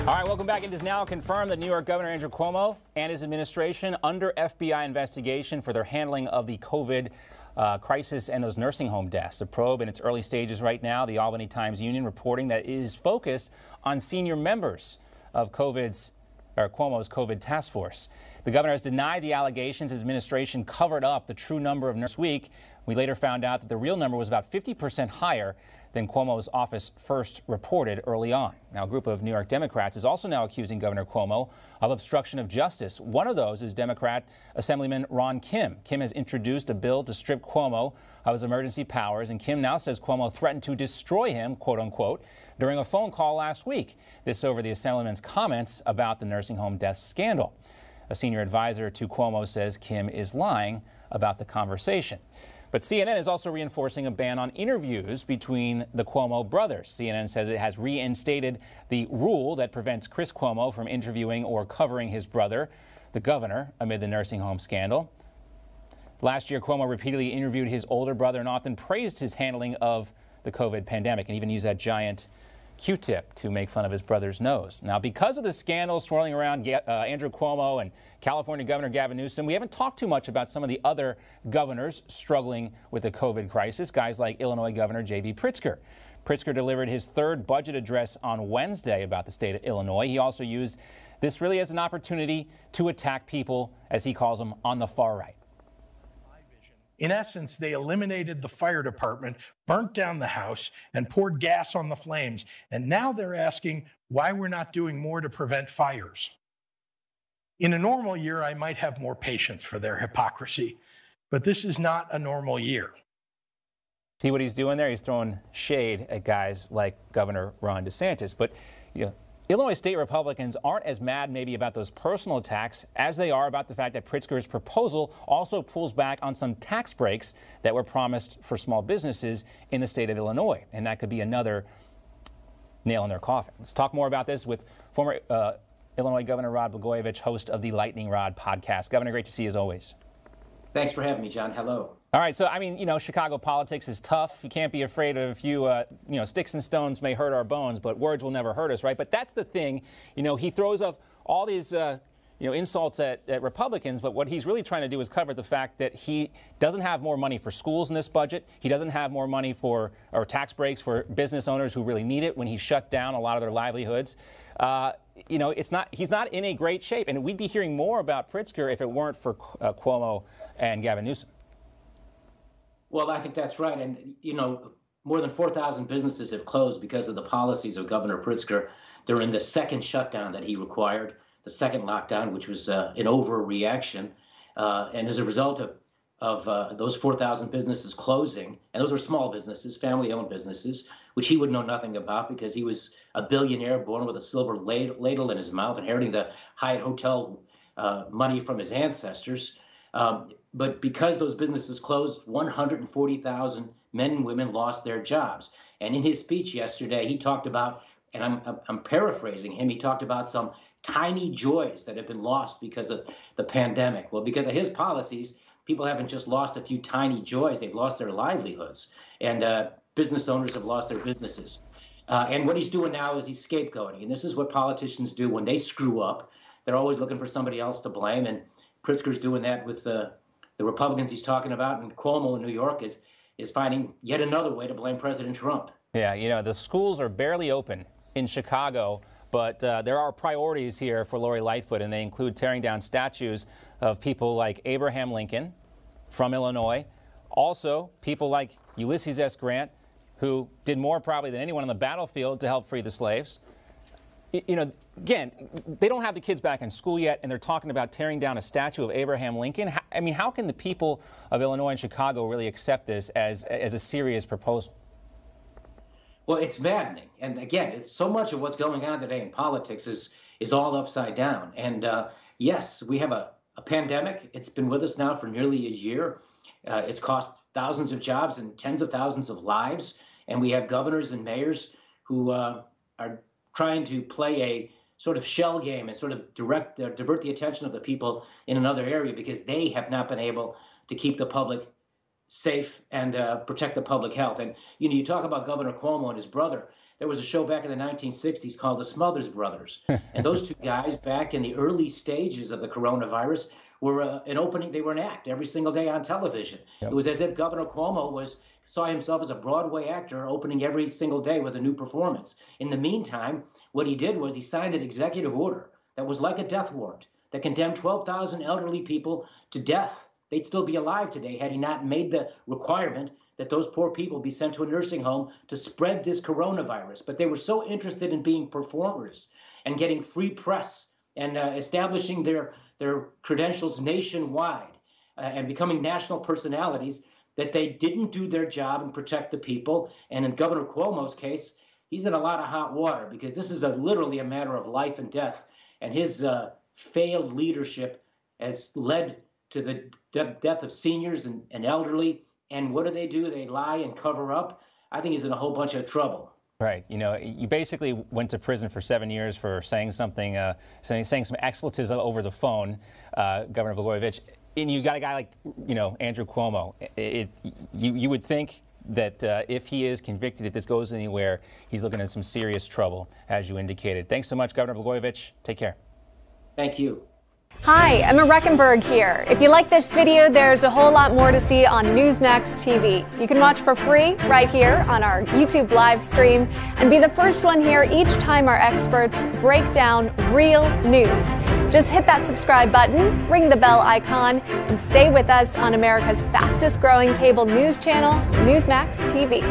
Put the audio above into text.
All right, welcome back. It is now confirmed that New York Governor Andrew Cuomo and his administration under FBI investigation for their handling of the COVID crisis and those nursing home deaths. The probe in its early stages right now. The Albany Times-Union reporting that it is focused on senior members of Cuomo's COVID task force. The governor has denied the allegations. His administration covered up the true number of nurses this week. We later found out that the real number was about 50% higher than Cuomo's office first reported early on. Now, a group of New York Democrats is also now accusing Governor Cuomo of obstruction of justice. One of those is Democrat Assemblyman Ron Kim. Kim has introduced a bill to strip Cuomo of his emergency powers, and Kim now says Cuomo threatened to destroy him, quote unquote, during a phone call last week. This over the Assemblyman's comments about the nursing home death scandal. A senior advisor to Cuomo says Kim is lying about the conversation. But CNN is also reinforcing a ban on interviews between the Cuomo brothers. CNN says it has reinstated the rule that prevents Chris Cuomo from interviewing or covering his brother, the governor, amid the nursing home scandal. Last year, Cuomo repeatedly interviewed his older brother and often praised his handling of the COVID pandemic and even used that giant Q-tip to make fun of his brother's nose. Now, because of the scandal swirling around Andrew Cuomo and California Governor Gavin Newsom, we haven't talked too much about some of the other governors struggling with the COVID crisis, guys like Illinois Governor J.B. Pritzker. Pritzker delivered his third budget address on Wednesday about the state of Illinois. He also used this really as an opportunity to attack people, as he calls them, on the far right. In essence, they eliminated the fire department, burnt down the house, and poured gas on the flames. And now they're asking why we're not doing more to prevent fires. In a normal year, I might have more patience for their hypocrisy, but this is not a normal year. See what he's doing there? He's throwing shade at guys like Governor Ron DeSantis. But, you know, Illinois state Republicans aren't as mad maybe about those personal attacks as they are about the fact that Pritzker's proposal also pulls back on some tax breaks that were promised for small businesses in the state of Illinois. And that could be another nail in their coffin. Let's talk more about this with former Illinois Governor Rod Blagojevich, host of the Lightning Rod podcast. Governor, great to see you as always. Thanks for having me, John. Hello. All right. So, I mean, you know, Chicago politics is tough. You can't be afraid of a few, sticks and stones may hurt our bones, but words will never hurt us, right? But that's the thing. You know, he throws up all these, insults at Republicans, but what he's really trying to do is cover the fact that he doesn't have more money for schools in this budget. He doesn't have more money or tax breaks for business owners who really need it when he shut down a lot of their livelihoods. He's not in a great shape, and we'd be hearing more about Pritzker if it weren't for Cuomo and Gavin Newsom. Well, I think that's right. And, more than 4,000 businesses have closed because of the policies of Governor Pritzker during the second shutdown that he required, the second lockdown, which was an overreaction. And as a result of those 4,000 businesses closing, and those were small businesses, family-owned businesses, which he would know nothing about because he was a billionaire born with a silver ladle in his mouth, inheriting the Hyatt Hotel money from his ancestors. But because those businesses closed, 140,000 men and women lost their jobs. And in his speech yesterday, he talked about, and I'm paraphrasing him, he talked about some tiny joys that have been lost because of the pandemic. Well, because of his policies, people haven't just lost a few tiny joys, they've lost their livelihoods. And business owners have lost their businesses. And what he's doing now is he's scapegoating. And this is what politicians do when they screw up. They're always looking for somebody else to blame. And Pritzker's doing that with the Republicans he's talking about, and Cuomo in New York is finding yet another way to blame President Trump. Yeah, the schools are barely open in Chicago, but there are priorities here for Lori Lightfoot, and they include tearing down statues of people like Abraham Lincoln from Illinois, also people like Ulysses S. Grant, who did more probably than anyone on the battlefield to help free the slaves. Again, they don't have the kids back in school yet, and they're talking about tearing down a statue of Abraham Lincoln. I mean, how can the people of Illinois and Chicago really accept this as a serious proposal? Well, it's maddening. And again, it's so much of what's going on today in politics is all upside down. And yes, we have a pandemic. It's been with us now for nearly a year. It's cost thousands of jobs and tens of thousands of lives. And we have governors and mayors who are trying to play a sort of shell game and sort of divert the attention of the people in another area because they have not been able to keep the public safe and protect the public health. And, you talk about Governor Cuomo and his brother. there was a show back in the 1960s called The Smothers Brothers. And those two guys back in the early stages of the coronavirus were they were an act every single day on television. Yep. It was as if Governor Cuomo saw himself as a Broadway actor opening every single day with a new performance. In the meantime, what he did was he signed an executive order that was like a death warrant that condemned 12,000 elderly people to death. They'd still be alive today had he not made the requirement that those poor people be sent to a nursing home to spread this coronavirus. But they were so interested in being performers and getting free press and establishing their credentials nationwide and becoming national personalities that they didn't do their job and protect the people. And in Governor Cuomo's case, he's in a lot of hot water because this is literally a matter of life and death. And his failed leadership has led to the death of seniors and elderly. And what do? They lie and cover up. I think he's in a whole bunch of trouble. Right. You know, you basically went to prison for 7 years for saying something, saying some expletives over the phone, Governor Blagojevich. And you got a guy like, Andrew Cuomo. You would think that if he is convicted, if this goes anywhere, he's looking at some serious trouble, as you indicated. Thanks so much, Governor Blagojevich. Take care. Thank you. Hi, Emma Reckenberg here. If you like this video, there's a whole lot more to see on Newsmax TV. You can watch for free right here on our YouTube live stream and be the first one here each time our experts break down real news. Just hit that subscribe button, ring the bell icon, and stay with us on America's fastest growing cable news channel, Newsmax TV.